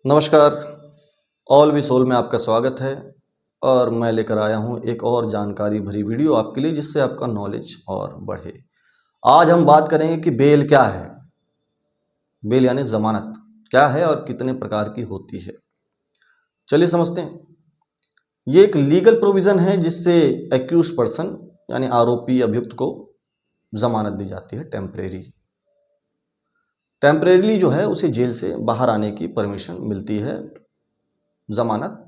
नमस्कार। All we soul में आपका स्वागत है और मैं लेकर आया हूं एक और जानकारी भरी वीडियो आपके लिए जिससे आपका नॉलेज और बढ़े। आज हम बात करेंगे कि बेल क्या है। बेल यानी जमानत क्या है और कितने प्रकार की होती है। चलिए समझते हैं। ये एक लीगल प्रोविज़न है जिससे एक्यूज पर्सन यानी आरोपी अभियुक्त को जमानत दी जाती है। टेम्परेरीली जो है उसे जेल से बाहर आने की परमिशन मिलती है जमानत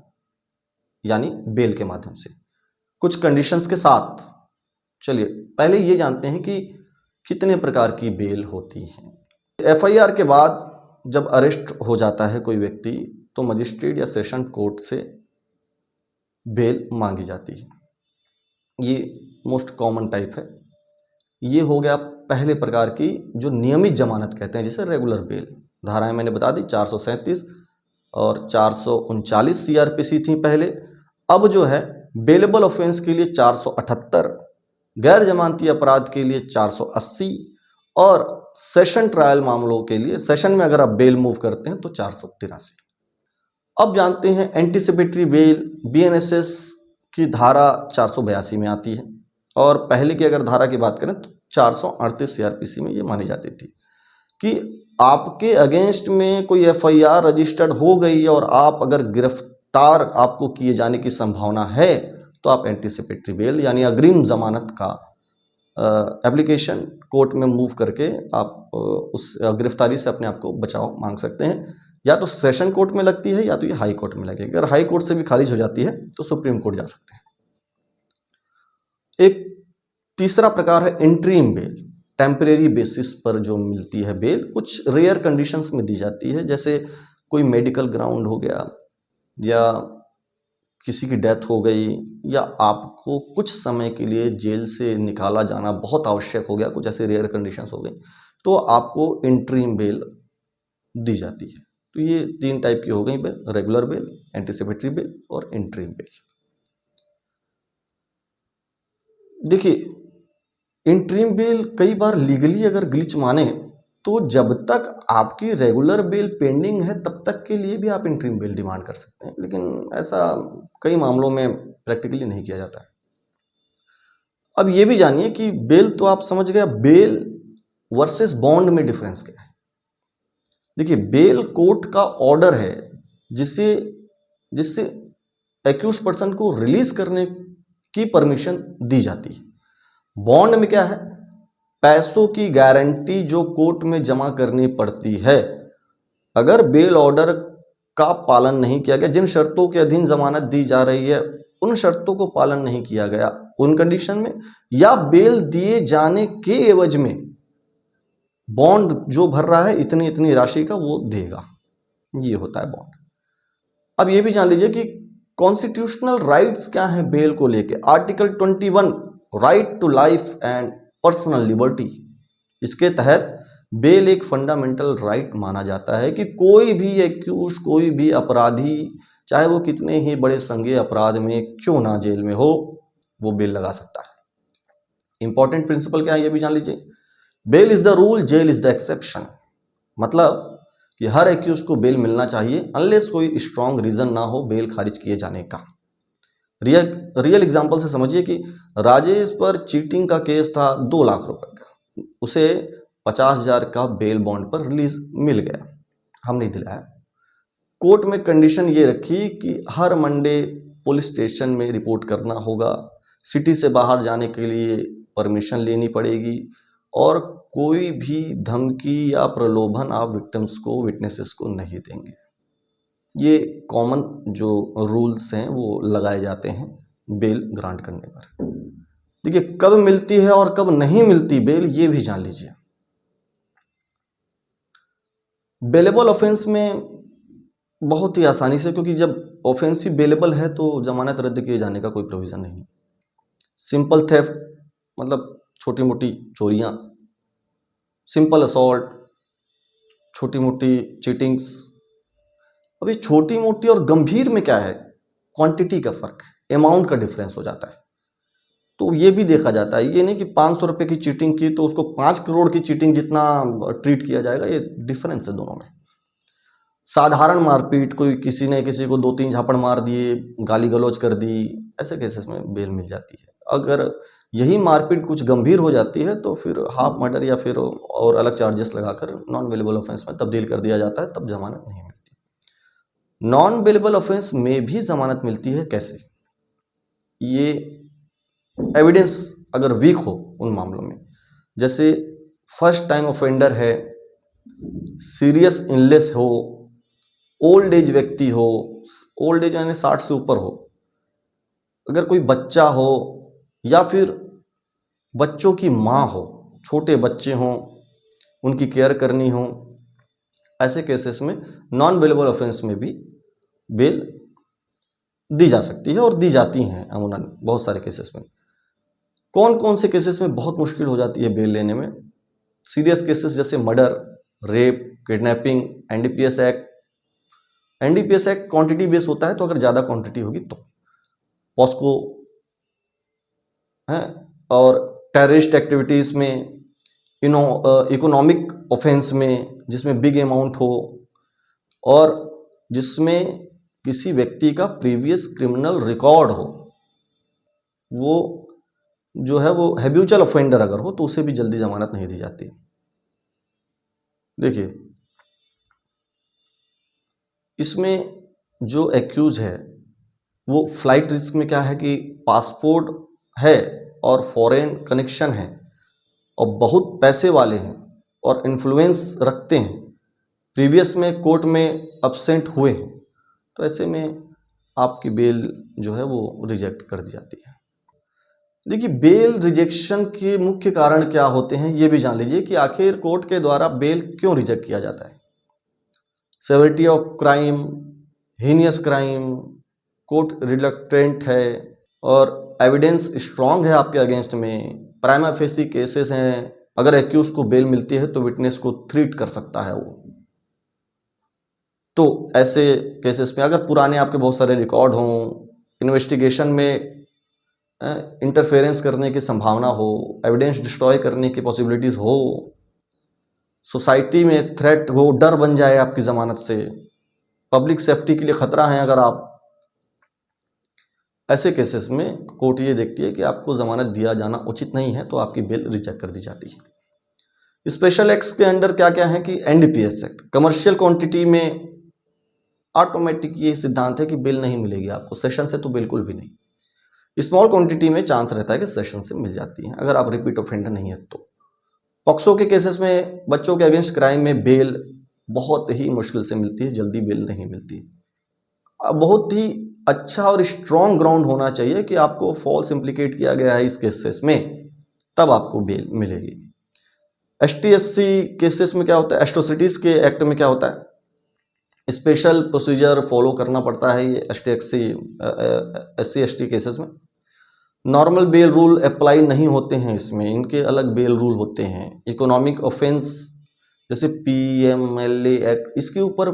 यानी बेल के माध्यम से, कुछ कंडीशंस के साथ। चलिए पहले ये जानते हैं कि कितने प्रकार की बेल होती है। एफआईआर के बाद जब अरेस्ट हो जाता है कोई व्यक्ति तो मजिस्ट्रेट या सेशन कोर्ट से बेल मांगी जाती है। ये मोस्ट कॉमन टाइप है। ये हो गया पहले प्रकार की जो नियमित जमानत कहते हैं, जिसे रेगुलर बेल। धाराएं मैंने बता दी 437 और 439 सीआरपीसी थी पहले। अब जो है बेलेबल ऑफेंस के लिए 478, गैर जमानती अपराध के लिए 480 और सेशन ट्रायल मामलों के लिए, सेशन में अगर आप बेल मूव करते हैं तो 483। अब जानते हैं एंटीसिपेटरी बेल बीएनएसएस की धारा 482 में आती है और पहले की अगर धारा की बात करें तो 438 सीआरपीसी में ये मानी जाती थी कि आपके अगेंस्ट में कोई एफआईआर रजिस्टर्ड हो गई और आप अगर गिरफ्तार आपको किए जाने की संभावना है तो आप एंटीसिपेटरी बेल यानी अग्रिम जमानत का एप्लीकेशन कोर्ट में मूव करके आप उस गिरफ्तारी से अपने आप को बचाव मांग सकते हैं। या तो सेशन कोर्ट में लगती है या तो ये हाई कोर्ट में लगेगी। अगर हाई कोर्ट से भी खारिज हो जाती है तो सुप्रीम कोर्ट जा सकते हैं। एक तीसरा प्रकार है इंटरिम बेल। टेम्परेरी बेसिस पर जो मिलती है बेल, कुछ रेयर कंडीशंस में दी जाती है, जैसे कोई मेडिकल ग्राउंड हो गया या किसी की डेथ हो गई या आपको कुछ समय के लिए जेल से निकाला जाना बहुत आवश्यक हो गया, कुछ ऐसे रेयर कंडीशंस हो गई तो आपको इंटरिम बेल दी जाती है। तो ये तीन टाइप की हो गई bail: regular bail, anticipatory bail और इंटरिम बेल। देखिए इंटरिम बेल कई बार लीगली अगर ग्लिच माने तो जब तक आपकी रेगुलर बेल पेंडिंग है तब तक के लिए भी आप इंटरिम बेल डिमांड कर सकते हैं, लेकिन ऐसा कई मामलों में प्रैक्टिकली नहीं किया जाता है। अब ये भी जानिए कि बेल तो आप समझ गए, बेल वर्सेस बॉन्ड में डिफरेंस क्या है। देखिए बेल कोर्ट का ऑर्डर है जिससे जिससे एक्यूज पर्सन को रिलीज करने की परमिशन दी जाती है। बॉन्ड में क्या है, पैसों की गारंटी जो कोर्ट में जमा करनी पड़ती है। अगर बेल ऑर्डर का पालन नहीं किया गया, जिन शर्तों के अधीन जमानत दी जा रही है उन शर्तों को पालन नहीं किया गया उन कंडीशन में, या बेल दिए जाने के एवज में बॉन्ड जो भर रहा है इतनी इतनी राशि का वो देगा, ये होता है बॉन्ड। अब ये भी जान लीजिए कि कॉन्स्टिट्यूशनल राइट्स क्या है बेल को लेके। Article 21 right to life and personal liberty, इसके तहत बेल एक फंडामेंटल राइट माना जाता है कि कोई भी एक्यूज, कोई भी अपराधी, चाहे वो कितने ही बड़े संज्ञेय अपराध में क्यों ना जेल में हो, वो बेल लगा सकता है। इंपॉर्टेंट प्रिंसिपल क्या है ये भी जान लीजिए। Bail is the rule, jail is the exception. मतलब कि हर एक्यूज को बेल मिलना चाहिए अनलेस कोई स्ट्रॉन्ग रीजन ना हो बेल खारिज किए जाने का। रियल एग्जांपल से समझिए कि राजेश पर चीटिंग का केस था 2 लाख रुपए का, उसे 50,000 का बेल बॉन्ड पर रिलीज मिल गया, हम नहीं दिलाया। कोर्ट में कंडीशन ये रखी कि हर मंडे पुलिस स्टेशन में रिपोर्ट करना होगा, सिटी से बाहर जाने के लिए परमिशन लेनी पड़ेगी और कोई भी धमकी या प्रलोभन आप विक्टिम्स को, विटनेसेस को नहीं देंगे। ये कॉमन जो रूल्स हैं वो लगाए जाते हैं बेल ग्रांट करने पर। देखिए कब मिलती है और कब नहीं मिलती बेल ये भी जान लीजिए। बेलेबल ऑफेंस में बहुत ही आसानी से, क्योंकि जब ऑफेंस ही बेलेबल है तो जमानत रद्द किए जाने का कोई प्रोविजन नहीं। सिंपल थेफ्ट मतलब छोटी मोटी चोरियां, सिंपल असॉल्ट, छोटी मोटी चीटिंग्स। अभी छोटी मोटी और गंभीर में क्या है, क्वांटिटी का फर्क है, अमाउंट का डिफरेंस हो जाता है। तो ये भी देखा जाता है, ये नहीं कि 500 रुपये की चीटिंग की तो उसको 5 करोड़ की चीटिंग जितना ट्रीट किया जाएगा, ये डिफरेंस है दोनों में। साधारण मारपीट, कोई किसी ने किसी को 2-3 झापड़ मार दिए, गाली गलौज कर दी, ऐसे केसेस में बेल मिल जाती है। अगर यही मारपीट कुछ गंभीर हो जाती है तो फिर हाफ मर्डर या फिर और अलग चार्जेस लगाकर नॉन बेलेबल ऑफेंस में तब्दील कर दिया जाता है, तब जमानत नहीं मिलती। नॉन बेलेबल ऑफेंस में भी जमानत मिलती है कैसे? ये एविडेंस अगर वीक हो उन मामलों में, जैसे फर्स्ट टाइम ऑफेंडर है, सीरियस इलनेस हो, ओल्ड एज व्यक्ति हो, ओल्ड एज यानी 60 से ऊपर हो, अगर कोई बच्चा हो या फिर बच्चों की माँ हो, छोटे बच्चे हों, उनकी केयर करनी हो, ऐसे केसेस में नॉन बेलेबल ऑफेंस में भी बेल दी जा सकती है और दी जाती हैं अमूमन बहुत सारे केसेस में। कौन कौन से केसेस में बहुत मुश्किल हो जाती है बेल लेने में? सीरियस केसेस जैसे murder, rape, kidnapping, NDPS act. NDPS act quantity base होता है, तो अगर ज़्यादा क्वांटिटी होगी तो पॉस्को है। और टेररिस्ट एक्टिविटीज़ में, इकोनॉमिक ऑफेंस में जिसमें बिग अमाउंट हो, और जिसमें किसी व्यक्ति का प्रीवियस क्रिमिनल रिकॉर्ड हो, वो जो है वो हैबिचुअल ऑफेंडर अगर हो तो उसे भी जल्दी जमानत नहीं दी जाती। देखिए, इसमें जो एक्यूज है वो फ्लाइट रिस्क में क्या है कि पासपोर्ट है और फॉरेन कनेक्शन है और बहुत पैसे वाले हैं और इन्फ्लुएंस रखते हैं, प्रीवियस में कोर्ट में अब्सेंट हुए हैं, तो ऐसे में आपकी बेल जो है वो रिजेक्ट कर दी जाती है। देखिए, बेल रिजेक्शन के मुख्य कारण क्या होते हैं ये भी जान लीजिए कि आखिर कोर्ट के द्वारा बेल क्यों रिजेक्ट किया जाता है। Severity of crime, heinous crime, court reluctant है और एविडेंस स्ट्रांग है आपके अगेंस्ट में, प्राइमा फेसी केसेस हैं, अगर एक्यूज को बेल मिलती है तो विटनेस को थ्रीट कर सकता है वो। तो ऐसे केसेस में अगर पुराने आपके बहुत सारे रिकॉर्ड हों, इन्वेस्टिगेशन में इंटरफेरेंस करने की संभावना हो, एविडेंस डिस्ट्रॉय करने की पॉसिबिलिटीज हो, सोसाइटी में थ्रेट हो, डर बन जाए आपकी जमानत से, पब्लिक सेफ्टी के लिए खतरा है अगर आप, ऐसे केसेस में कोर्ट ये देखती है कि आपको जमानत दिया जाना उचित नहीं है, तो आपकी बेल रिजेक्ट कर दी जाती है। स्पेशल एक्ट्स के अंडर क्या क्या है कि एनडीपीएस एक्ट, कमर्शियल क्वांटिटी में ऑटोमेटिक ये सिद्धांत है कि बेल नहीं मिलेगी आपको, सेशन से तो बिल्कुल भी नहीं। स्मॉल क्वांटिटी में चांस रहता है कि सेशन से मिल जाती है अगर आप रिपीट ऑफेंडर नहीं है तो। पॉक्सो के केसेस में बच्चों के अगेंस्ट क्राइम में बेल बहुत ही मुश्किल से मिलती है, जल्दी बेल नहीं मिलती। बहुत ही अच्छा और स्ट्रॉन्ग ग्राउंड होना चाहिए कि आपको फॉल्स इम्प्लीकेट किया गया है इस केसेस में, तब आपको बेल मिलेगी। एसटीएससी केसेस में क्या होता है, एट्रोसिटीज के एक्ट में क्या होता है, स्पेशल प्रोसीजर फॉलो करना पड़ता है ये एससी एसटी केसेस में। नॉर्मल बेल रूल अप्लाई नहीं होते हैं इसमें, इनके अलग बेल रूल होते हैं। इकोनॉमिक ऑफेंस जैसे पीएमएलए एक्ट, इसके ऊपर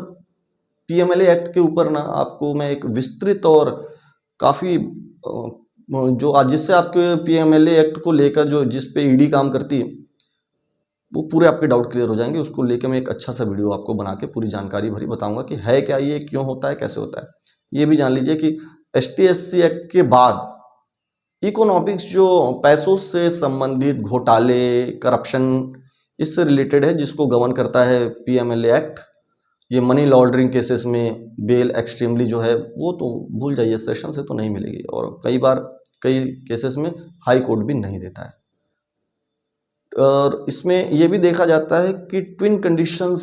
पीएमएलए एक्ट के ऊपर ना आपको मैं एक विस्तृत और काफ़ी जो आज जिससे आपके पीएमएलए एक्ट को लेकर जो जिस पे ईडी काम करती है वो पूरे आपके डाउट क्लियर हो जाएंगे। उसको लेकर मैं एक अच्छा सा वीडियो आपको बना के पूरी जानकारी भरी बताऊंगा कि है क्या ये, क्यों होता है, कैसे होता है। ये भी जान लीजिए कि एसटीएससी एक्ट के बाद इकोनॉमिक्स जो पैसों से संबंधित घोटाले, करप्शन, इससे रिलेटेड है, जिसको गवर्न करता है पीएमएलए एक्ट। ये मनी लॉन्ड्रिंग केसेस में बेल एक्सट्रीमली जो है वो तो भूल जाइए, सेशन से तो नहीं मिलेगी, और कई बार कई केसेस में हाई कोर्ट भी नहीं देता है। और इसमें ये भी देखा जाता है कि ट्विन कंडीशंस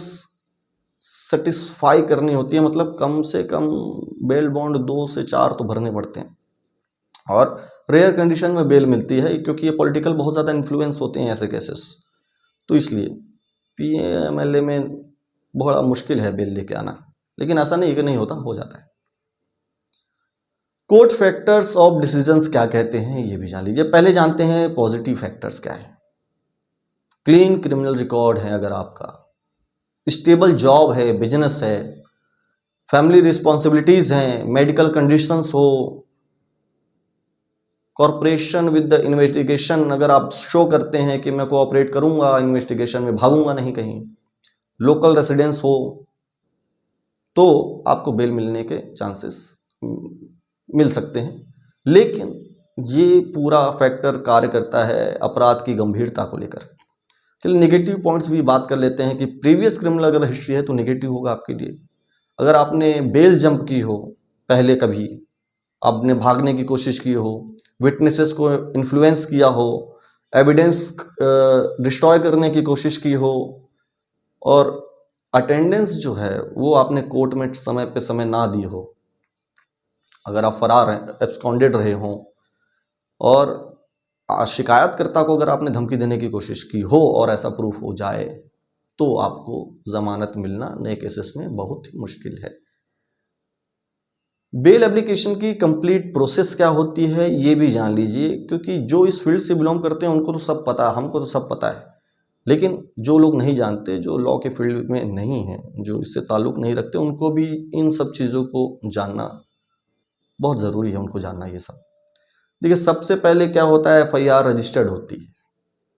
सेटिस्फाई करनी होती है, मतलब कम से कम बेल बॉन्ड 2 से 4 तो भरने पड़ते हैं, और रेयर कंडीशन में बेल मिलती है क्योंकि ये पॉलिटिकल बहुत ज़्यादा इन्फ्लुएंस होते हैं ऐसे केसेस, तो इसलिए पीएमएलए में बड़ा मुश्किल है बेल लेके आना, लेकिन ऐसा नहीं कि नहीं होता, हो जाता है। कोर्ट फैक्टर्स ऑफ डिसीजंस क्या कहते हैं ये भी जान लीजिए। पहले जानते हैं पॉजिटिव फैक्टर्स क्या है। क्लीन क्रिमिनल रिकॉर्ड है अगर आपका, स्टेबल जॉब है, बिजनेस है, फैमिली रिस्पॉन्सिबिलिटीज हैं, मेडिकल कंडीशंस हो, कॉर्पोरेशन विद द इन्वेस्टिगेशन, अगर आप शो करते हैं कि मैं कोऑपरेट करूंगा इन्वेस्टिगेशन में, भागूंगा नहीं कहीं, लोकल रेसिडेंस हो, तो आपको बेल मिलने के चांसेस मिल सकते हैं। लेकिन ये पूरा फैक्टर कार्य करता है अपराध की गंभीरता को लेकर। चलिए नेगेटिव पॉइंट्स भी बात कर लेते हैं कि प्रीवियस क्रिमिनल अगर हिस्ट्री है तो नेगेटिव होगा आपके लिए। अगर आपने बेल जंप की हो पहले, कभी आपने भागने की कोशिश की हो, विटनेसेस को इन्फ्लुएंस किया हो, एविडेंस डिस्ट्रॉय करने की कोशिश की हो, और अटेंडेंस जो है वो आपने कोर्ट में समय पे समय ना दी हो, अगर आप फरार हैं, एब्सकॉन्डेड रहे हों, और शिकायतकर्ता को अगर आपने धमकी देने की कोशिश की हो और ऐसा प्रूफ हो जाए, तो आपको जमानत मिलना नए केसेस में बहुत ही मुश्किल है। बेल एप्लीकेशन की कंप्लीट प्रोसेस क्या होती है ये भी जान लीजिए, क्योंकि जो इस फील्ड से बिलोंग करते हैं उनको तो सब पता है, हमको तो सब पता है, लेकिन जो लोग नहीं जानते, जो लॉ के फील्ड में नहीं हैं, जो इससे ताल्लुक़ नहीं रखते, उनको भी इन सब चीज़ों को जानना बहुत ज़रूरी है, उनको जानना ये सब। देखिए सबसे पहले क्या होता है, एफआईआर रजिस्टर्ड होती है,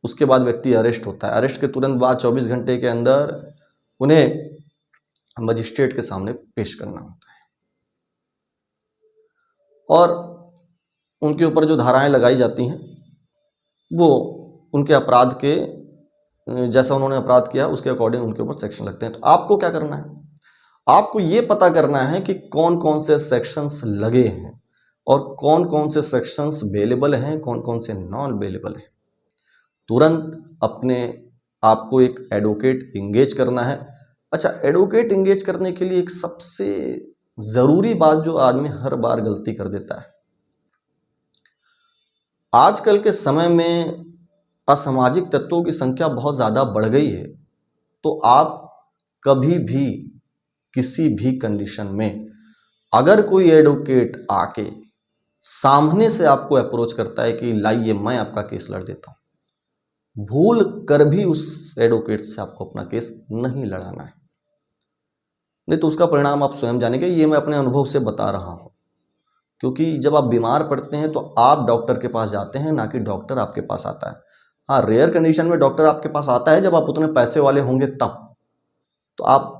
उसके बाद व्यक्ति अरेस्ट होता है। अरेस्ट के तुरंत बाद 24 घंटे के अंदर उन्हें मजिस्ट्रेट के सामने पेश करना होता है, और उनके ऊपर जो धाराएं लगाई जाती हैं वो उनके अपराध के, जैसा उन्होंने अपराध किया उसके अकॉर्डिंग उनके ऊपर सेक्शन लगते हैं। तो आपको क्या करना है, आपको ये पता करना है कि कौन कौन से सेक्शंस लगे हैं और कौन कौन से सेक्शंस बेलेबल हैं, कौन कौन से नॉन बेलेबल हैं। तुरंत अपने आपको एक एडवोकेट इंगेज करना है। अच्छा, एडवोकेट इंगेज करने के लिए एक सबसे ज़रूरी बात जो आदमी हर बार गलती कर देता है, आजकल के समय में असामाजिक तत्वों की संख्या बहुत ज़्यादा बढ़ गई है। तो आप कभी भी किसी भी कंडीशन में अगर कोई एडवोकेट आके सामने से आपको अप्रोच करता है कि लाइए मैं आपका केस लड़ देता हूं, भूल कर भी उस एडवोकेट से आपको अपना केस नहीं लड़ाना है, नहीं तो उसका परिणाम आप स्वयं जानेंगे। ये मैं अपने अनुभव से बता रहा हूं, क्योंकि जब आप बीमार पड़ते हैं तो आप डॉक्टर के पास जाते हैं, ना कि डॉक्टर आपके पास आता है। हाँ, रेयर कंडीशन में डॉक्टर आपके पास आता है जब आप उतने पैसे वाले होंगे तब। तो आप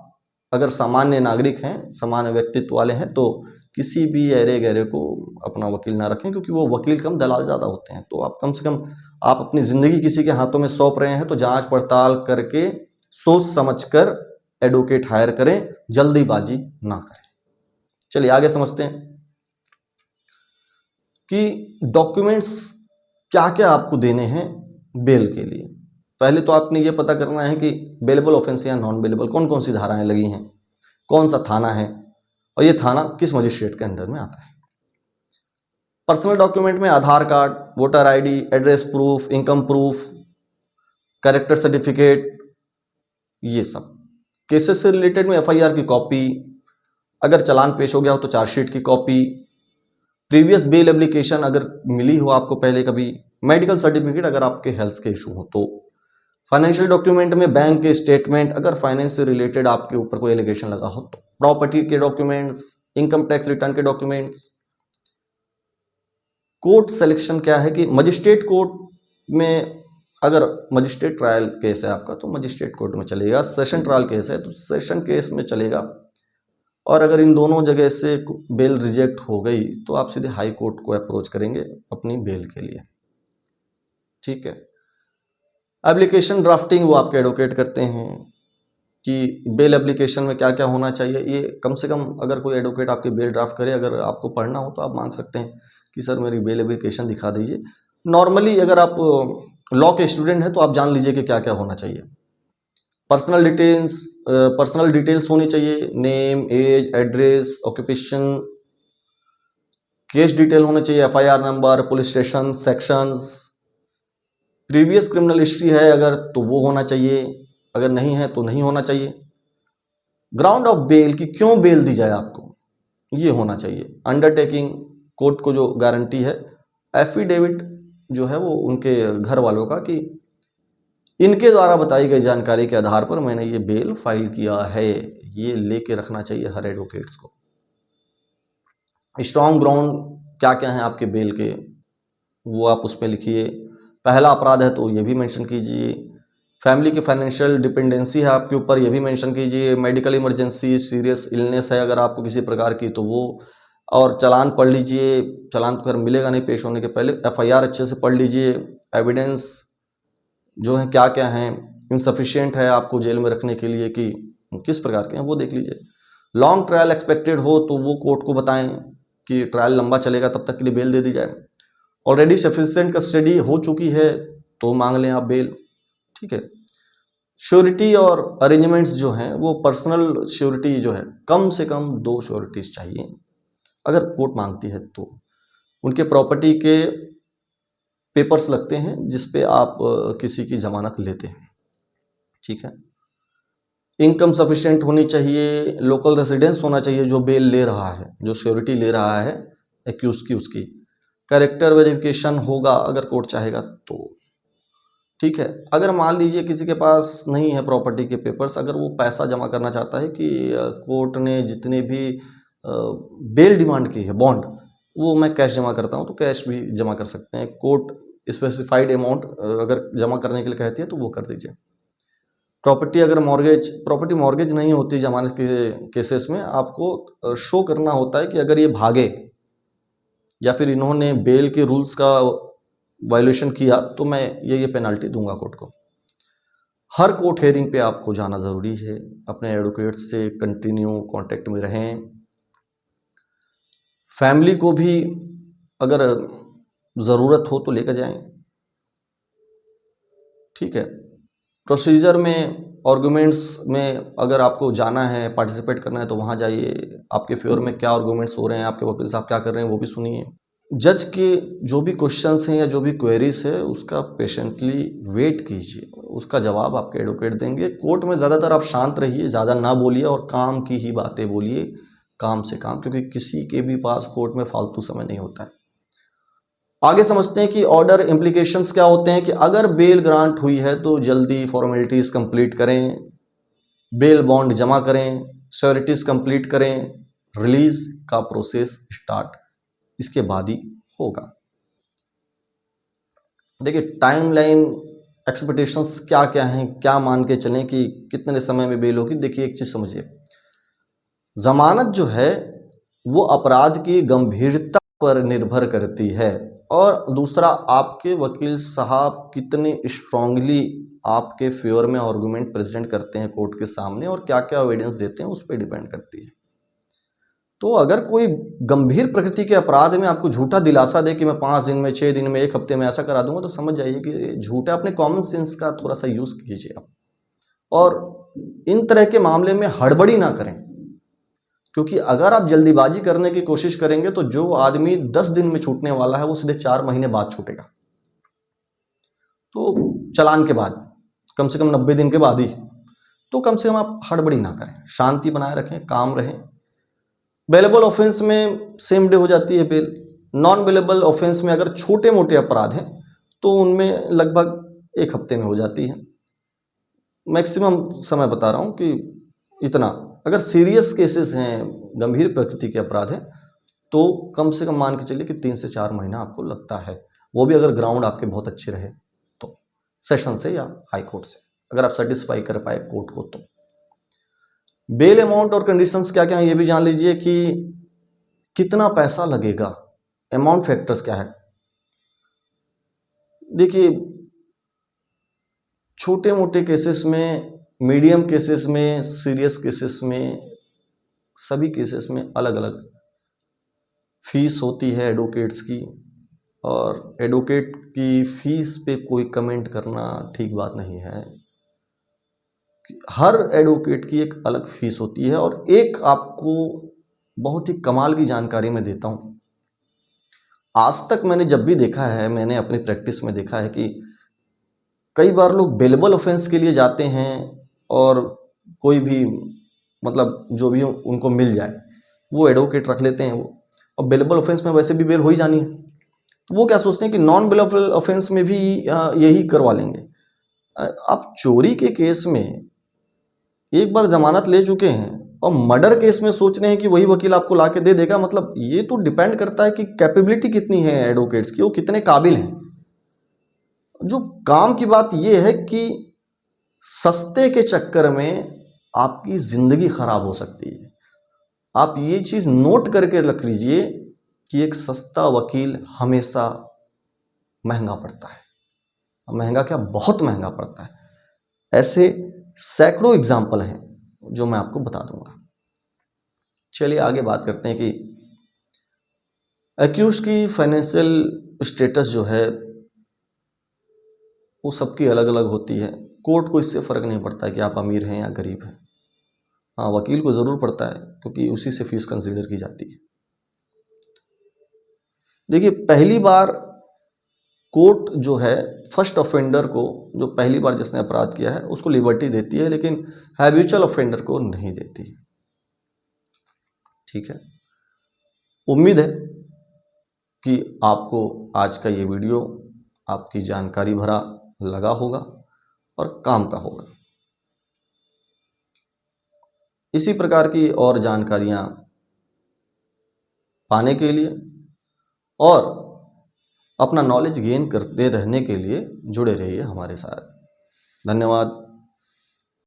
अगर सामान्य नागरिक हैं, सामान्य व्यक्तित्व वाले हैं, तो किसी भी अरे गहरे को अपना वकील ना रखें, क्योंकि वो वकील कम दलाल ज़्यादा होते हैं। तो आप कम से कम आप अपनी ज़िंदगी किसी के हाथों में सौंप रहे हैं तो जांच पड़ताल करके सोच समझकर एडवोकेट हायर करें, जल्दीबाजी ना करें। चलिए आगे समझते हैं कि डॉक्यूमेंट्स क्या क्या आपको देने हैं बेल के लिए। पहले तो आपने ये पता करना है कि बेलेबल ऑफेंस या नॉन बेलेबल कौन कौन सी धाराएं लगी हैं, कौन सा थाना है, और ये थाना किस मजिस्ट्रेट के अंडर में आता है। पर्सनल डॉक्यूमेंट में Aadhaar card, voter ID, address proof, income proof, character certificate, ये सब। केसेस से रिलेटेड में एफआईआर की कॉपी, अगर चालान पेश हो गया हो तो चार्जशीट की कॉपी, प्रीवियस बेल एप्लीकेशन अगर मिली हो आपको पहले कभी, मेडिकल सर्टिफिकेट अगर आपके हेल्थ के इशू हो तो, फाइनेंशियल डॉक्यूमेंट में बैंक के स्टेटमेंट अगर फाइनेंस से रिलेटेड आपके ऊपर कोई एलिगेशन लगा हो तो, प्रॉपर्टी के डॉक्यूमेंट्स, इनकम टैक्स रिटर्न के डॉक्यूमेंट्स। कोर्ट सिलेक्शन क्या है कि मजिस्ट्रेट कोर्ट में अगर मजिस्ट्रेट ट्रायल केस है आपका तो मजिस्ट्रेट कोर्ट में चलेगा, सेशन ट्रायल केस है तो सेशन केस में चलेगा, और अगर इन दोनों जगह से बेल रिजेक्ट हो गई तो आप सीधे हाई कोर्ट को अप्रोच करेंगे अपनी बेल के लिए। ठीक है, एप्लीकेशन ड्राफ्टिंग वो आपके एडवोकेट करते हैं कि बेल एप्लीकेशन में क्या क्या होना चाहिए। ये कम से कम अगर कोई एडवोकेट आपकी बेल ड्राफ्ट करे, अगर आपको पढ़ना हो तो आप मांग सकते हैं कि सर मेरी बेल एप्लीकेशन दिखा दीजिए। नॉर्मली अगर आप लॉ के स्टूडेंट हैं तो आप जान लीजिए कि क्या क्या होना चाहिए। पर्सनल डिटेल्स होनी चाहिए, name, age, address, occupation, case detail होने चाहिए, FIR number, police station, sections, previous criminal history है अगर तो वो होना चाहिए, अगर नहीं है तो नहीं होना चाहिए। ग्राउंड ऑफ बेल की क्यों बेल दी जाए आपको, ये होना चाहिए। अंडरटेकिंग, कोर्ट को जो गारंटी है, एफिडेविट जो है वो उनके घर वालों का कि इनके द्वारा बताई गई जानकारी के आधार पर मैंने ये बेल फाइल किया है, ये लेके रखना चाहिए हर एडवोकेट्स को। स्ट्रॉन्ग ग्राउंड क्या क्या है आपके बेल के, वो आप उस पर लिखिए। पहला अपराध है तो ये भी मेंशन कीजिए। फैमिली की फाइनेंशियल डिपेंडेंसी है आपके ऊपर, ये भी मेंशन कीजिए। मेडिकल इमरजेंसी, सीरियस इलनेस है अगर आपको किसी प्रकार की तो वो। और चालान पढ़ लीजिए, चालान तो खैर मिलेगा नहीं पेश होने के पहले। एफआईआर अच्छे से पढ़ लीजिए। एविडेंस जो है क्या क्या है, इनसफिशिएंट है आपको जेल में रखने के लिए कि किस प्रकार के हैं, वो देख लीजिए। लॉन्ग ट्रायल एक्सपेक्टेड हो तो वो कोर्ट को बताएं कि ट्रायल लंबा चलेगा, तब तक के लिए बेल दे दी जाए। ऑलरेडी सफिशिएंट कस्टडी हो चुकी है तो मांग लें आप बेल, ठीक है। श्योरिटी और अरेंजमेंट्स जो हैं वो पर्सनल श्योरिटी जो है कम से कम 2 श्योरिटीज चाहिए अगर कोर्ट मांगती है तो। उनके प्रॉपर्टी के पेपर्स लगते हैं जिस पे आप किसी की जमानत लेते हैं, ठीक है। इनकम सफिशिएंट होनी चाहिए, लोकल रेसिडेंस होना चाहिए जो बेल ले रहा है, जो श्योरिटी ले रहा है एक्यूज की, उसकी कैरेक्टर वेरिफिकेशन होगा अगर कोर्ट चाहेगा तो, ठीक है। अगर मान लीजिए किसी के पास नहीं है प्रॉपर्टी के पेपर्स, अगर वो पैसा जमा करना चाहता है कि कोर्ट ने जितने भी बेल डिमांड की है बॉन्ड, वो मैं कैश जमा करता हूँ, तो कैश भी जमा कर सकते हैं। कोर्ट स्पेसिफाइड अमाउंट अगर जमा करने के लिए कहती है तो वो कर दीजिए। प्रॉपर्टी अगर प्रॉपर्टी मॉर्गेज नहीं होती जमानत के केसेस में, आपको शो करना होता है कि अगर ये भागे या फिर इन्होंने बेल के रूल्स का वायलेशन किया तो मैं ये पेनल्टी दूंगा कोर्ट को। हर कोर्ट हेयरिंग पे आपको जाना ज़रूरी है, अपने एडवोकेट से कंटिन्यू कांटेक्ट में रहें। फैमिली को भी अगर ज़रूरत हो तो लेकर जाएं, ठीक है। प्रोसीजर में, आर्गूमेंट्स में अगर आपको जाना है, पार्टिसिपेट करना है तो वहाँ जाइए। आपके फेवर में क्या आर्गूमेंट्स हो रहे हैं, आपके वकील साहब क्या कर रहे हैं वो भी सुनिए। जज के जो भी क्वेश्चंस हैं या जो भी क्वेरीज है उसका पेशेंटली वेट कीजिए, उसका जवाब आपके एडवोकेट देंगे। कोर्ट में ज़्यादातर आप शांत रहिए, ज़्यादा ना बोलिए और काम की ही बातें बोलिए, काम से काम, क्योंकि किसी के भी पास कोर्ट में फालतू समय नहीं होता है। आगे समझते हैं कि ऑर्डर इम्प्लीकेशंस क्या होते हैं। कि अगर बेल ग्रांट हुई है तो जल्दी फॉर्मेलिटीज कंप्लीट करें, बेल बॉन्ड जमा करें, श्योरिटीज कंप्लीट करें, रिलीज का प्रोसेस स्टार्ट इसके बाद ही होगा। देखिए टाइमलाइन एक्सपेक्टेशंस क्या क्या हैं, क्या मान के चलें कि कितने समय में बेल होगी। देखिए एक चीज समझिए, जमानत जो है वो अपराध की गंभीरता पर निर्भर करती है, और दूसरा आपके वकील साहब कितने स्ट्रांगली आपके फेवर में आर्गुमेंट प्रेजेंट करते हैं कोर्ट के सामने और क्या क्या एविडेंस देते हैं उस पर डिपेंड करती है। तो अगर कोई गंभीर प्रकृति के अपराध में आपको झूठा दिलासा दे कि मैं 5 दिन में, 6 दिन में, 1 हफ्ते में ऐसा करा दूंगा, तो समझ जाइए कि झूठा। अपने कॉमन सेंस का थोड़ा सा यूज कीजिए आप, और इन तरह के मामले में हड़बड़ी ना करें, क्योंकि अगर आप जल्दीबाजी करने की कोशिश करेंगे तो जो आदमी 10 दिन में छूटने वाला है वो सीधे 4 महीने बाद छूटेगा। तो चालान के बाद, कम से कम 90 दिन के बाद ही। तो कम से कम आप हड़बड़ी ना करें, शांति बनाए रखें, काम रहें। बेलेबल ऑफेंस में सेम डे हो जाती है बेल। नॉन बेलेबल ऑफेंस में अगर छोटे मोटे अपराध हैं तो उनमें लगभग 1 हफ्ते में हो जाती है। मैक्सिमम समय बता रहा हूँ कि इतना। अगर सीरियस केसेस हैं, गंभीर प्रकृति के अपराध हैं, तो कम से कम मान के चलिए कि 3 से 4 महीना आपको लगता है। वो भी अगर ग्राउंड आपके बहुत अच्छे रहे तो, सेशन से या हाई कोर्ट से, अगर आप सेटिस्फाई कर पाए कोर्ट को तो। बेल अमाउंट और कंडीशंस क्या क्या है ये भी जान लीजिए कि कितना पैसा लगेगा, अमाउंट फैक्टर्स क्या है। देखिए छोटे मोटे केसेस में, मीडियम केसेस में, सीरियस केसेस में, सभी केसेस में अलग अलग फीस होती है एडवोकेट्स की, और एडवोकेट की फीस पे कोई कमेंट करना ठीक बात नहीं है। हर एडवोकेट की एक अलग फीस होती है। और एक आपको बहुत ही कमाल की जानकारी मैं देता हूं, आज तक मैंने जब भी देखा है, मैंने अपनी प्रैक्टिस में देखा है कि कई बार लोग बेलेबल ऑफेंस के लिए जाते हैं और कोई भी मतलब जो भी उनको मिल जाए वो एडवोकेट रख लेते हैं वो, और बेलेबल ऑफेंस में वैसे भी बेल हो ही जानी है, तो वो क्या सोचते हैं कि नॉन बेलेबल ऑफेंस में भी यही करवा लेंगे। आप चोरी के केस में एक बार जमानत ले चुके हैं और मर्डर केस में सोच रहे हैं कि वही वकील आपको लाके दे देगा। मतलब ये तो डिपेंड करता है कि कैपेबिलिटी कितनी है एडवोकेट्स की, वो कितने काबिल हैं। जो काम की बात ये है कि सस्ते के चक्कर में आपकी ज़िंदगी खराब हो सकती है। आप ये चीज़ नोट करके रख लीजिए कि एक सस्ता वकील हमेशा महंगा पड़ता है। महंगा क्या, बहुत महंगा पड़ता है। ऐसे सैकड़ों एग्जाम्पल हैं जो मैं आपको बता दूंगा। चलिए आगे बात करते हैं कि एक्यूज की फाइनेंशियल स्टेटस जो है वो सबकी अलग अलग होती है। कोर्ट को इससे फ़र्क नहीं पड़ता है कि आप अमीर हैं या गरीब हैं। हाँ, वकील को ज़रूर पड़ता है क्योंकि उसी से फीस कंसीडर की जाती है। देखिए, पहली बार कोर्ट जो है फर्स्ट ऑफेंडर को, जो पहली बार जिसने अपराध किया है उसको लिबर्टी देती है, लेकिन हैबिचुअल ऑफेंडर को नहीं देती। ठीक है, उम्मीद है कि आपको आज का ये वीडियो आपकी जानकारी भरा लगा होगा और काम का होगा। इसी प्रकार की और जानकारियां पाने के लिए और अपना नॉलेज गेन करते रहने के लिए जुड़े रहिए हमारे साथ। धन्यवाद।